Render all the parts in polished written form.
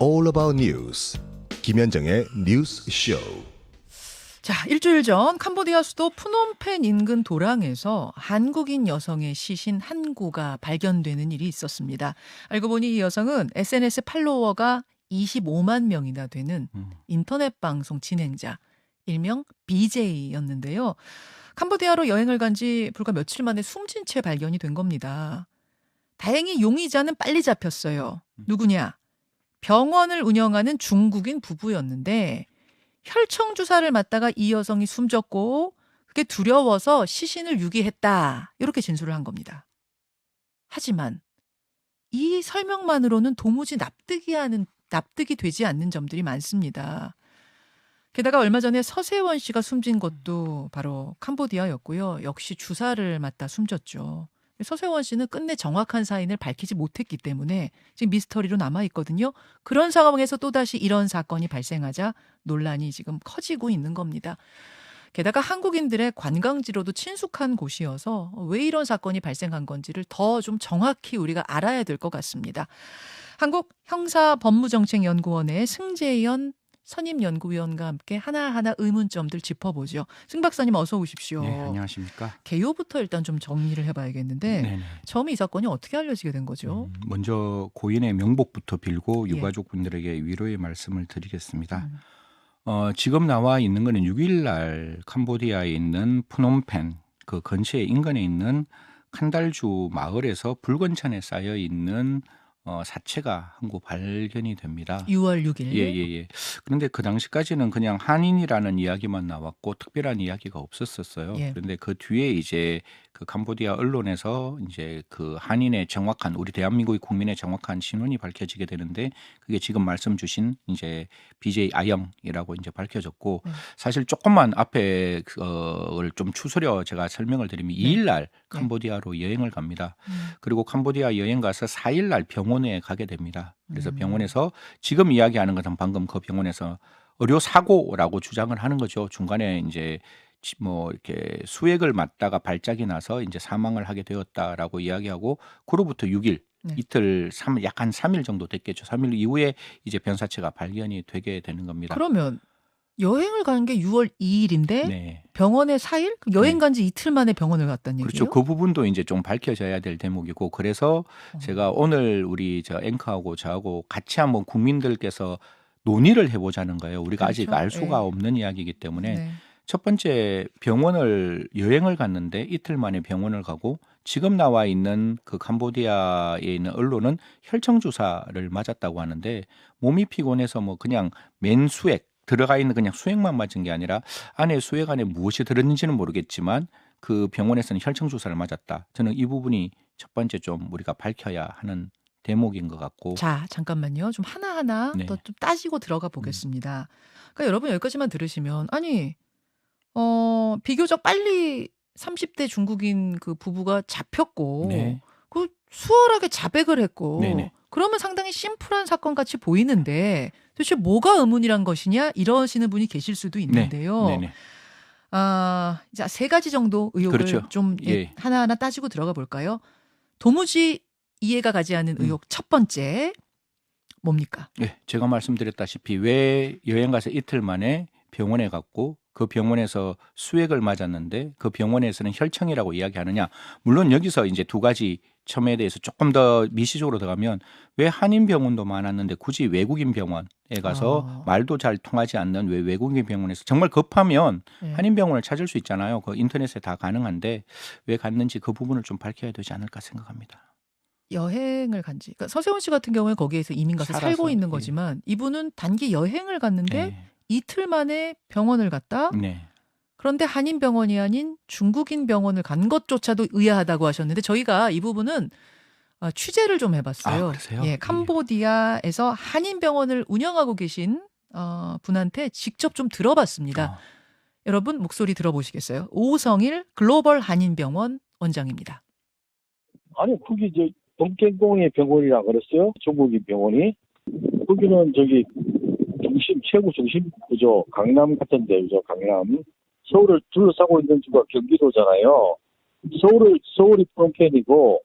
All About News 김현정의 뉴스 쇼. 자, 일주일 전 캄보디아 수도 프놈펜 인근 도랑에서 한국인 여성의 시신 한 구가 발견되는 일이 있었습니다. 알고 보니 이 여성은 SNS 팔로워가 25만 명이나 되는 인터넷 방송 진행자, 일명 BJ였는데요. 캄보디아로 여행을 간 지 불과 며칠 만에 숨진 채 발견이 된 겁니다. 다행히 용의자는 빨리 잡혔어요. 누구냐? 병원을 운영하는 중국인 부부였는데 혈청 주사를 맞다가 이 여성이 숨졌고 그게 두려워서 시신을 유기했다. 이렇게 진술을 한 겁니다. 하지만 이 설명만으로는 도무지 납득이 되지 않는 점들이 많습니다. 게다가 얼마 전에 서세원 씨가 숨진 것도 바로 캄보디아였고요. 역시 주사를 맞다 숨졌죠. 서세원 씨는 끝내 정확한 사인을 밝히지 못했기 때문에 지금 미스터리로 남아있거든요. 그런 상황에서 또다시 이런 사건이 발생하자 논란이 지금 커지고 있는 겁니다. 게다가 한국인들의 관광지로도 친숙한 곳이어서 왜 이런 사건이 발생한 건지를 더 좀 정확히 우리가 알아야 될 것 같습니다. 한국형사법무정책연구원의 승재현 선임연구위원과 함께 하나하나 의문점들 짚어보죠. 승 박사님 어서 오십시오. 네, 안녕하십니까. 개요부터 일단 좀 정리를 해봐야겠는데 네네. 처음에 이 사건이 어떻게 알려지게 된 거죠? 먼저 고인의 명복부터 빌고 유가족분들에게 위로의 말씀을 드리겠습니다. 지금 나와 있는 거는 6일 날 캄보디아에 있는 프놈펜 그 근처에 인근에 있는 칸달주 마을에서 붉은 천에 쌓여 있는 사체가 한 구 발견이 됩니다. 6월 6일. 예. 그런데 그 당시까지는 그냥 한인이라는 이야기만 나왔고 특별한 이야기가 없었어요. 예. 그런데 그 뒤에 이제 그 캄보디아 언론에서 이제 그 한인의 정확한 우리 대한민국의 국민의 정확한 신원이 밝혀지게 되는데 그게 지금 말씀 주신 이제 BJ 아영이라고 이제 밝혀졌고 사실 조금만 앞에 그걸 좀 추스려 제가 설명을 드리면 2일 날 캄보디아로 여행을 갑니다. 그리고 캄보디아 여행 가서 4일 날 병원에 가게 됩니다. 그래서 병원에서 지금 이야기하는 것은 방금 그 병원에서 의료 사고라고 주장을 하는 거죠. 중간에 이제 뭐 이렇게 수액을 맞다가 발작이 나서 이제 사망을 하게 되었다라고 이야기하고 그로부터 6일 이틀 약 한 3일 정도 됐겠죠. 3일 이후에 이제 변사체가 발견이 되게 되는 겁니다. 그러면 여행을 간 게 6월 2일인데 병원에 4일? 여행 간 지 이틀 만에 병원을 갔다는 얘기예요? 그렇죠. 그 부분도 이제 좀 밝혀져야 될 대목이고 그래서 제가 오늘 우리 저 앵커하고 저하고 같이 한번 국민들께서 논의를 해보자는 거예요. 우리가 그렇죠. 아직 알 수가 없는 이야기이기 때문에 첫 번째 병원을 여행을 갔는데 이틀 만에 병원을 가고 지금 나와 있는 그 캄보디아에 있는 언론은 혈청 주사를 맞았다고 하는데 몸이 피곤해서 뭐 그냥 맨수액 들어가 있는 그냥 수액만 맞은 게 아니라 안에 수액 안에 무엇이 들었는지는 모르겠지만 그 병원에서는 혈청 주사를 맞았다. 저는 이 부분이 첫 번째 좀 우리가 밝혀야 하는 대목인 것 같고. 자, 잠깐만요. 좀 하나하나 더 좀 따지고 들어가 보겠습니다. 그러니까 여러분 여기까지만 들으시면 아니 비교적 빨리 30대 중국인 그 부부가 잡혔고 그 수월하게 자백을 했고 그러면 상당히 심플한 사건 같이 보이는데 도대체 뭐가 의문이란 것이냐 이러시는 분이 계실 수도 있는데요. 자, 세 가지 정도 의혹을 좀 하나하나 따지고 들어가 볼까요? 도무지 이해가 가지 않는 의혹 첫 번째 뭡니까? 제가 말씀드렸다시피 왜 여행 가서 이틀 만에 병원에 갔고 그 병원에서 수액을 맞았는데 그 병원에서는 혈청이라고 이야기하느냐. 물론 여기서 이제 두 가지 첨에 대해서 조금 더 미시적으로 들어가면 왜 한인 병원도 많았는데 굳이 외국인 병원에 가서 말도 잘 통하지 않는 왜 외국인 병원에서 정말 급하면 한인 병원을 찾을 수 있잖아요. 그 인터넷에 다 가능한데 왜 갔는지 그 부분을 좀 밝혀야 되지 않을까 생각합니다. 여행을 간지. 그러니까 서세원 씨 같은 경우에 거기에서 이민 가서 살고 있는 거지만 이분은 단기 여행을 갔는데 이틀 만에 병원을 갔다. 그런데 한인 병원이 아닌 중국인 병원을 간 것조차도 의아하다고 하셨는데 저희가 이 부분은 취재를 좀 해봤어요. 캄보디아에서 한인 병원을 운영하고 계신 분한테 직접 좀 들어봤습니다. 여러분 목소리 들어보시겠어요? 오성일 글로벌 한인병원 원장입니다. 아니 그게 이제 동경공의 병원이라 그랬어요. 중국인 병원이. 거기는 저기 최고 중심 구조 강남 같은데 그죠? 강남. 서울을 둘러싸고 있는 주가 경기도잖아요. 서울이 프롬펜이고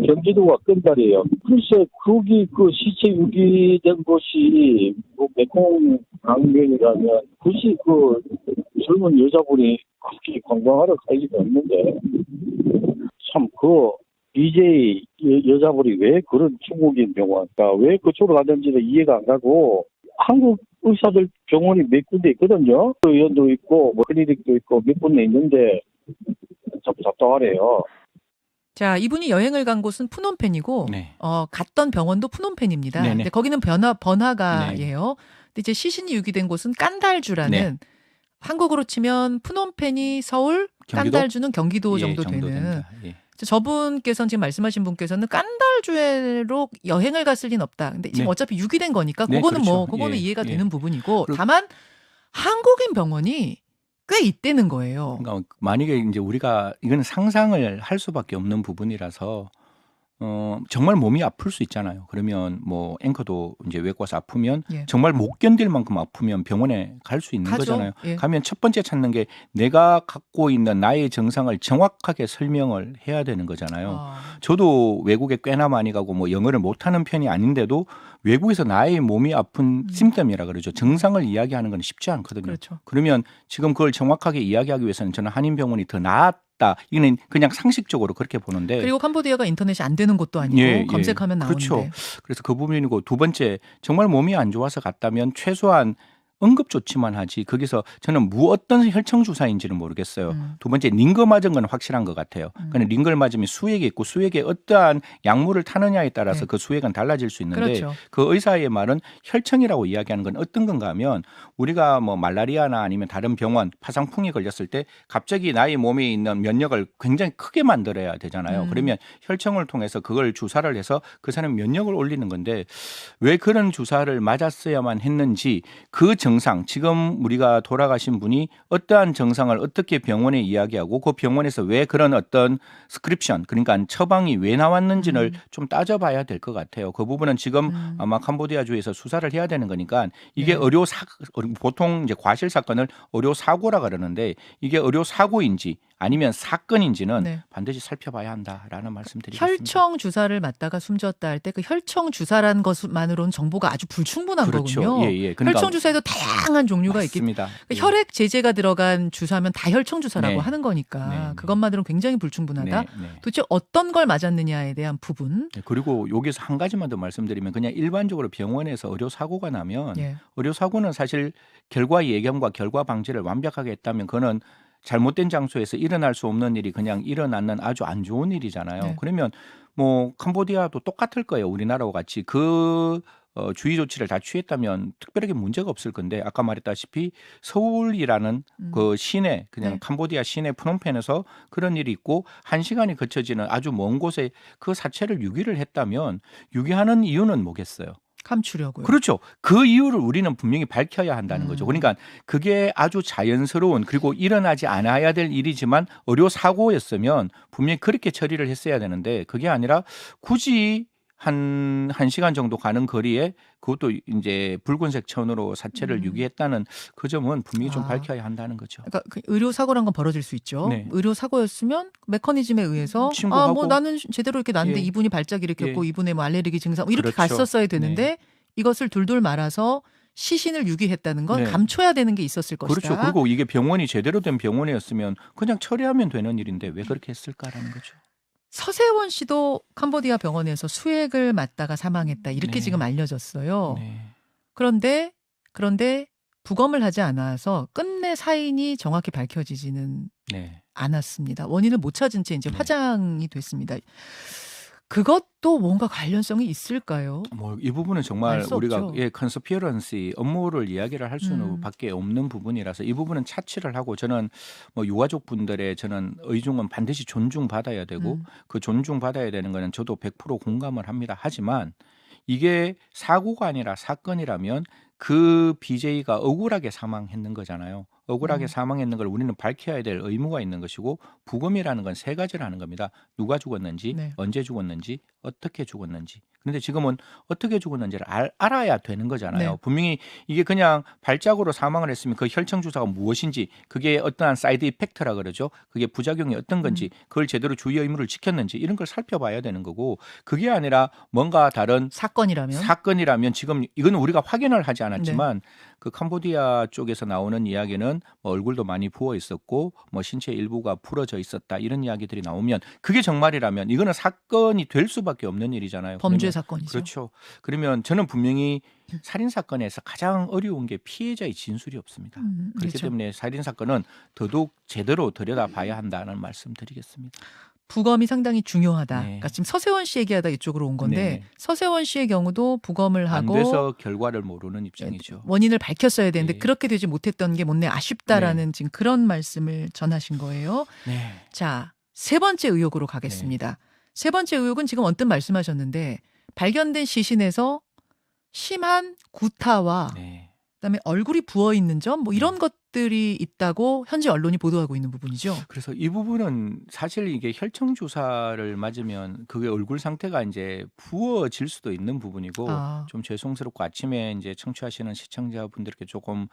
경기도가 건달이에요. 글쎄, 거기 그 시체 유기된 곳이 뭐 메콩 강변이라면 굳이 그 젊은 여자분이 그렇게 관광하러 갈 리가 없는데, 참, BJ 여자분이 왜 그런 중국인 병원, 왜 그쪽으로 가는지는 이해가 안 가고, 한국 의사들 병원이 몇 군데 있거든요. 의원도 있고, 뭐 클리닉도 있고 몇 군데 있는데, 참 답답하네요. 자, 이분이 여행을 간 곳은 푸놈펜이고, 네. 갔던 병원도 푸놈펜입니다. 네네. 근데 거기는 번화가예요. 근데 이제 시신이 유기된 곳은 깐달주라는 네. 한국으로 치면 푸놈펜이 서울, 경기도? 깐달주는 경기도 예, 정도 정도 되는. 됩니다. 예. 저분께서는 지금 말씀하신 분께서는 깐달주로 여행을 갔을 리는 없다. 근데 지금 네. 어차피 유기된 거니까 네, 그거는 그렇죠. 그거는 예, 이해가 예. 되는 부분이고, 그리고- 다만 한국인 병원이 꽤 있다는 거예요. 그러니까 만약에 이제 우리가 이거는 상상을 할 수밖에 없는 부분이라서 정말 몸이 아플 수 있잖아요. 그러면 뭐 앵커도 이제 외국 와서 아프면 예. 정말 못 견딜 만큼 아프면 병원에 갈 수 있는 가죠. 거잖아요. 예. 가면 첫 번째 찾는 게 내가 갖고 있는 나의 증상을 정확하게 설명을 해야 되는 거잖아요. 저도 외국에 꽤나 많이 가고 뭐 영어를 못하는 편이 아닌데도 외국에서 나의 몸이 아픈 심점이라 그러죠. 증상을 이야기하는 건 쉽지 않거든요. 그렇죠. 그러면 지금 그걸 정확하게 이야기하기 위해서는 저는 한인병원이 더 나았다. 이거는 그냥 상식적으로 그렇게 보는데. 그리고 캄보디아가 인터넷이 안 되는 곳도 아니고 예, 검색하면 나오는데. 그렇죠. 그래서 그 부분이고, 두 번째, 정말 몸이 안 좋아서 갔다면 최소한 응급조치만 하지 거기서 저는 어떤 혈청 주사인지는 모르겠어요. 두 번째, 링거 맞은 건 확실한 것 같아요. 그런데 링거를 맞으면 수액이 있고 수액에 어떠한 약물을 타느냐에 따라서 네. 그 수액은 달라질 수 있는데 그렇죠. 그 의사의 말은 혈청이라고 이야기하는 건 어떤 건가 하면 우리가 뭐 말라리아나 아니면 다른 병원 파상풍이 걸렸을 때 갑자기 나의 몸에 있는 면역을 굉장히 크게 만들어야 되잖아요. 그러면 혈청을 통해서 그걸 주사를 해서 그 사람 면역을 올리는 건데 왜 그런 주사를 맞았어야만 했는지 그 증상, 지금 우리가 돌아가신 분이 어떠한 증상을 어떻게 병원에 이야기하고 그 병원에서 왜 그런 어떤 스크립션, 그러니까 처방이 왜 나왔는지를 좀 따져봐야 될 것 같아요. 그 부분은 지금 아마 캄보디아주에서 수사를 해야 되는 거니까 이게 네. 보통 이제 과실 사건을 의료 사고라 그러는데 이게 의료 사고인지 아니면 사건인지는 네. 반드시 살펴봐야 한다라는 말씀드리겠습니다. 혈청 주사를 맞다가 숨졌다 할 때 그 혈청 주사라는 것만으로는 정보가 아주 불충분한 그렇죠. 거군요. 예, 예. 그러니까 혈청 주사에도 다양한 종류가 있기 때문에 맞습니다. 혈액 제제가 들어간 주사면 다 혈청 주사라고 네. 하는 거니까 네, 네. 그것만으로는 굉장히 불충분하다. 네, 네. 도대체 어떤 걸 맞았느냐에 대한 부분. 네, 그리고 여기서 한 가지만 더 말씀드리면 그냥 일반적으로 병원에서 의료 사고가 나면 예. 의료 사고는 사실 결과 예견과 결과 방지를 완벽하게 했다면 그거는 잘못된 장소에서 일어날 수 없는 일이 그냥 일어나는 아주 안 좋은 일이잖아요. 네. 그러면 뭐 캄보디아도 똑같을 거예요. 우리나라와 같이 주의 조치를 다 취했다면 특별하게 문제가 없을 건데 아까 말했다시피 서울이라는 그 시내 그냥 네. 캄보디아 시내 프놈펜에서 그런 일이 있고 1시간이 거쳐지는 아주 먼 곳에 그 사체를 유기를 했다면 유기하는 이유는 뭐겠어요? 감추려고요. 그렇죠. 그 이유를 우리는 분명히 밝혀야 한다는 거죠. 그러니까 그게 아주 자연스러운 그리고 일어나지 않아야 될 일이지만 의료 사고였으면 분명히 그렇게 처리를 했어야 되는데 그게 아니라 굳이 한 시간 정도 가는 거리에 그것도 이제 붉은색 천으로 사체를 유기했다는 그 점은 분명히 좀 밝혀야 한다는 거죠. 그러니까 그 의료 사고란 건 벌어질 수 있죠. 네. 의료 사고였으면 메커니즘에 의해서 신고하고. 뭐 나는 제대로 이렇게 났는데 예. 이분이 발작이 일으켰고 예. 이분의 뭐 알레르기 증상 뭐 이렇게 그렇죠. 갔었어야 되는데 이것을 둘둘 말아서 시신을 유기했다는 건 네. 감춰야 되는 게 있었을 것이다. 그렇죠. 그리고 이게 병원이 제대로 된 병원이었으면 그냥 처리하면 되는 일인데 왜 그렇게 했을까라는 거죠. 서세원 씨도 캄보디아 병원에서 수액을 맞다가 사망했다. 이렇게 네. 지금 알려졌어요. 네. 그런데 부검을 하지 않아서 끝내 사인이 정확히 밝혀지지는 네. 않았습니다. 원인을 못 찾은 채 이제 네. 화장이 됐습니다. 그것도 뭔가 관련성이 있을까요? 뭐 이 부분은 정말 알수 우리가 없죠. 컨스피어런시 업무를 이야기를 할 수는 밖에 없는 부분이라서 이 부분은 차치를 하고 저는 뭐 유가족 분들의 저는 의중은 반드시 존중받아야 되고 그 존중받아야 되는 거는 저도 100% 공감을 합니다. 하지만 이게 사고가 아니라 사건이라면 그 BJ가 억울하게 사망했는 거잖아요. 억울하게 사망했는 걸 우리는 밝혀야 될 의무가 있는 것이고 부검이라는 건 세 가지라는 겁니다. 누가 죽었는지, 네. 언제 죽었는지, 어떻게 죽었는지. 그런데 지금은 어떻게 죽었는지를 알아야 되는 거잖아요. 네. 분명히 이게 그냥 발작으로 사망을 했으면 그 혈청 주사가 무엇인지 그게 어떠한 사이드 이펙트라 그러죠. 그게 부작용이 어떤 건지 그걸 제대로 주의 의무를 지켰는지 이런 걸 살펴봐야 되는 거고 그게 아니라 뭔가 다른 사건이라면 지금 이건 우리가 확인을 하지 않았지만 그 캄보디아 쪽에서 나오는 이야기는 뭐 얼굴도 많이 부어 있었고 뭐 신체 일부가 부러져 있었다 이런 이야기들이 나오면 그게 정말이라면 이거는 사건이 될 수밖에 없는 일이잖아요. 범죄 사건이죠. 그렇죠. 그러면 저는 분명히 살인 사건에서 가장 어려운 게 피해자의 진술이 없습니다. 그렇기 그렇죠. 때문에 살인 사건은 더더욱 제대로 들여다봐야 한다는 말씀드리겠습니다. 부검이 상당히 중요하다. 네. 그러니까 지금 서세원 씨 얘기하다 이쪽으로 온 건데 네. 서세원 씨의 경우도 부검을 안 하고 돼서 결과를 모르는 입장이죠. 원인을 밝혔어야 되는데 네. 그렇게 되지 못했던 게 못내 아쉽다라는 지금 그런 말씀을 전하신 거예요. 네. 자, 세 번째 의혹으로 가겠습니다. 세 번째 의혹은 지금 언뜻 말씀하셨는데 발견된 시신에서 심한 구타와 네. 그다음에 얼굴이 부어 있는 점 뭐 이런 것들이 있다고 현지 언론이 보도하고 있는 부분이죠. 그래서 이 부분은 사실 이게 혈청 주사를 맞으면 그게 얼굴 상태가 이제 부어질 수도 있는 부분이고 좀 죄송스럽고 아침에 이제 청취하시는 시청자분들께 조금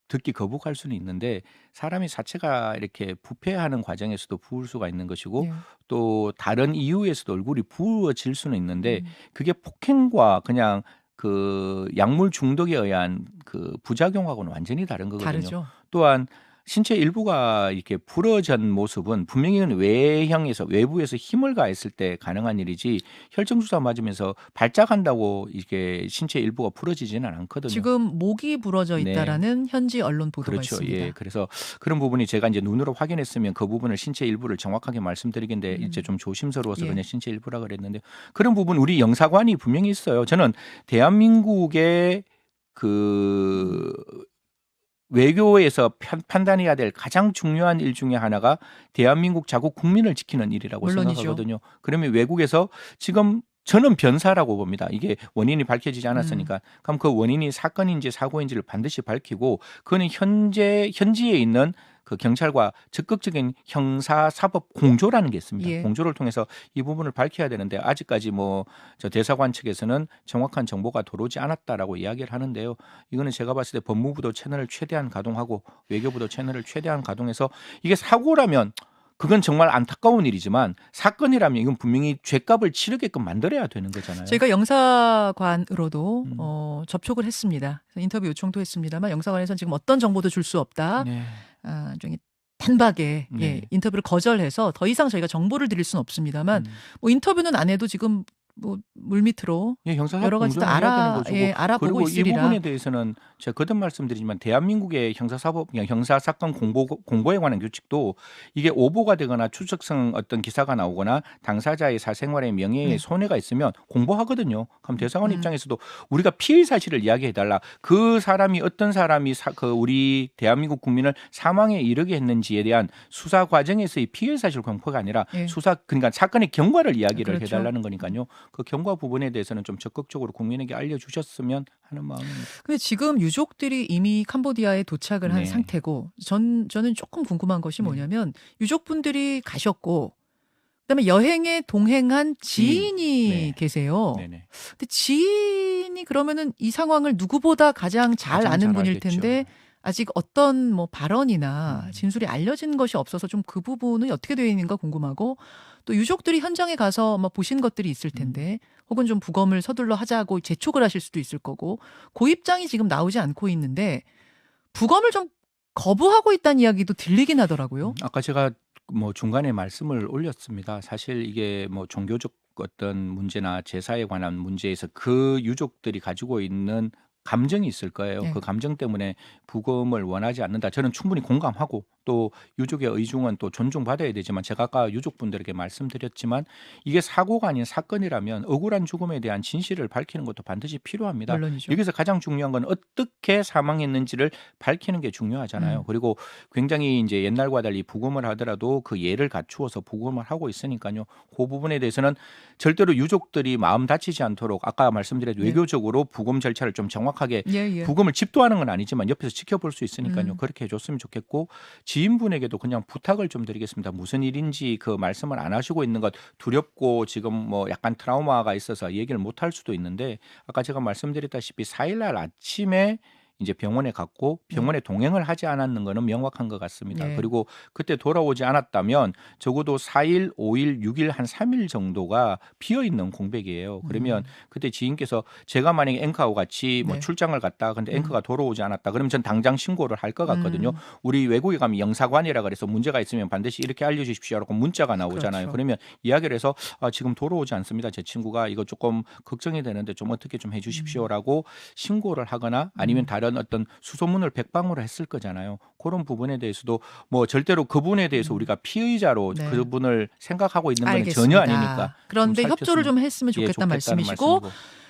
듣기 거북할 수는 있는데 사람이 사체가 이렇게 부패하는 과정에서도 부을 수가 있는 것이고 네. 또 다른 이유에서도 얼굴이 부어질 수는 있는데 그게 폭행과 그냥 그 약물 중독에 의한 그 부작용하고는 완전히 다른 거거든요. 다르죠. 또한 신체 일부가 이렇게 부러진 모습은 분명히 외부에서 힘을 가했을 때 가능한 일이지 혈청 주사 맞으면서 발작한다고 이게 신체 일부가 부러지지는 않거든요. 지금 목이 부러져 있다라는 현지 언론 보도가 그렇죠. 있습니다. 예. 그래서 그런 부분이 제가 이제 눈으로 확인했으면 그 부분을 신체 일부를 정확하게 말씀드리겠는데 이제 좀 조심스러워서 그냥 신체 일부라 그랬는데 그런 부분 우리 영사관이 분명히 있어요. 저는 대한민국의 그 외교에서 판단해야 될 가장 중요한 일 중에 하나가 대한민국 자국 국민을 지키는 일이라고 물론이죠. 생각하거든요. 그러면 외국에서 지금 저는 변사라고 봅니다. 이게 원인이 밝혀지지 않았으니까. 그럼 그 원인이 사건인지 사고인지를 반드시 밝히고 그거는 현지에 있는 그 경찰과 적극적인 형사사법 공조라는 게 있습니다. 공조를 통해서 이 부분을 밝혀야 되는데 아직까지 뭐 저 대사관 측에서는 정확한 정보가 들어오지 않았다라고 이야기를 하는데요. 이거는 제가 봤을 때 법무부도 채널을 최대한 가동하고 외교부도 채널을 최대한 가동해서 이게 사고라면 그건 정말 안타까운 일이지만 사건이라면 이건 분명히 죄값을 치르게끔 만들어야 되는 거잖아요. 저희가 영사관으로도 접촉을 했습니다. 인터뷰 요청도 했습니다만 영사관에서는 지금 어떤 정보도 줄 수 없다. 좀 단박에 인터뷰를 거절해서 더 이상 저희가 정보를 드릴 수는 없습니다만 뭐 인터뷰는 안 해도 지금 뭐 물밑으로 여러 가지 다 알아보고 그리고 있으리라. 이 부분에 대해서는 제가 거듭 말씀드리지만 대한민국의 형사사건 공보에 관한 규칙도 이게 오보가 되거나 추측성 어떤 기사가 나오거나 당사자의 사생활의 명예에 손해가 있으면 공보하거든요. 그럼 대사관 입장에서도 우리가 피해 사실을 이야기해달라. 그 사람이 어떤 사람이 우리 대한민국 국민을 사망에 이르게 했는지에 대한 수사 과정에서의 피해 사실 공포가 아니라 그러니까 사건의 경과를 이야기를 해달라는 거니까요. 그 경과 부분에 대해서는 좀 적극적으로 국민에게 알려주셨으면 하는 마음입니다. 근데 지금 유족들이 이미 캄보디아에 도착을 한 상태고 저는 조금 궁금한 것이 뭐냐면 유족분들이 가셨고 그다음에 여행에 동행한 지인이 계세요. 근데 지인이 그러면은 이 상황을 누구보다 가장 잘 아는 분일 알겠죠. 텐데 아직 어떤 뭐 발언이나 진술이 알려진 것이 없어서 좀 그 부분은 어떻게 되어 있는가 궁금하고 또 유족들이 현장에 가서 뭐 보신 것들이 있을 텐데 혹은 좀 부검을 서둘러 하자고 재촉을 하실 수도 있을 거고 그 입장이 지금 나오지 않고 있는데 부검을 좀 거부하고 있다는 이야기도 들리긴 하더라고요. 아까 제가 뭐 중간에 말씀을 올렸습니다. 사실 이게 뭐 종교적 어떤 문제나 제사에 관한 문제에서 그 유족들이 가지고 있는 감정이 있을 거예요. 그 감정 때문에 부검을 원하지 않는다. 저는 충분히 공감하고 또 유족의 의중은 또 존중받아야 되지만 제가 아까 유족분들에게 말씀드렸지만 이게 사고가 아닌 사건이라면 억울한 죽음에 대한 진실을 밝히는 것도 반드시 필요합니다. 물론이죠. 여기서 가장 중요한 건 어떻게 사망했는지를 밝히는 게 중요하잖아요. 그리고 굉장히 이제 옛날과 달리 부검을 하더라도 그 예를 갖추어서 부검을 하고 있으니까요. 그 부분에 대해서는 절대로 유족들이 마음 다치지 않도록 아까 말씀드린 외교적으로 부검 절차를 좀 정확하게 정확하게 예. 부검을 집도하는 건 아니지만 옆에서 지켜볼 수 있으니까요. 그렇게 해줬으면 좋겠고 지인분에게도 그냥 부탁을 좀 드리겠습니다. 무슨 일인지 그 말씀을 안 하시고 있는 것 두렵고 지금 뭐 약간 트라우마가 있어서 얘기를 못 할 수도 있는데 아까 제가 말씀드렸다시피 4일날 아침에 이제 병원에 갔고 병원에 동행을 하지 않았는 거는 명확한 것 같습니다. 네. 그리고 그때 돌아오지 않았다면 적어도 4일, 5일, 6일 한 3일 정도가 비어있는 공백이에요. 그러면 그때 지인께서 제가 만약에 앵커하고 같이 뭐 네. 출장을 갔다 근데 앵커가 돌아오지 않았다 그러면 전 당장 신고를 할 것 같거든요. 우리 외국에 가면 영사관이라 그래서 문제가 있으면 반드시 이렇게 알려주십시오라고 문자가 나오잖아요. 그렇죠. 그러면 이야기를 해서 지금 돌아오지 않습니다. 제 친구가 이거 조금 걱정이 되는데 좀 어떻게 좀 해주십시오라고 신고를 하거나 아니면 다른 어떤 수소문을 백방으로 했을 거잖아요. 그런 부분에 대해서도 뭐 절대로 그분에 대해서 우리가 피의자로 네. 그분을 생각하고 있는 건 알겠습니다. 전혀 아니니까. 그런데 좀 협조를 좀 살폈으면- 했으면 예, 좋겠다는 좋겠다는 말씀이시고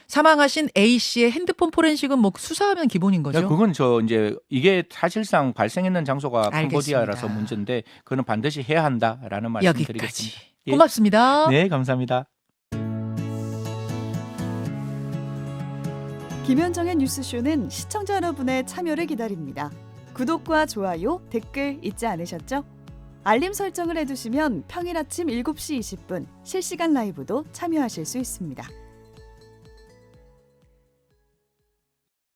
사망하신 A 씨의 핸드폰 포렌식은 뭐 수사하면 기본인 거죠. 야, 그건 저 이제 이게 사실상 발생했는 장소가 알겠습니다. 캄보디아라서 문제인데 그거는 반드시 해야 한다라는 여기까지. 말씀드리겠습니다. 예. 고맙습니다. 네, 감사합니다. 김현정의 뉴스쇼는 시청자 여러분의 참여를 기다립니다. 구독과 좋아요, 댓글 잊지 않으셨죠? 알림 설정을 해두시면 평일 아침 7시 20분 실시간 라이브도 참여하실 수 있습니다.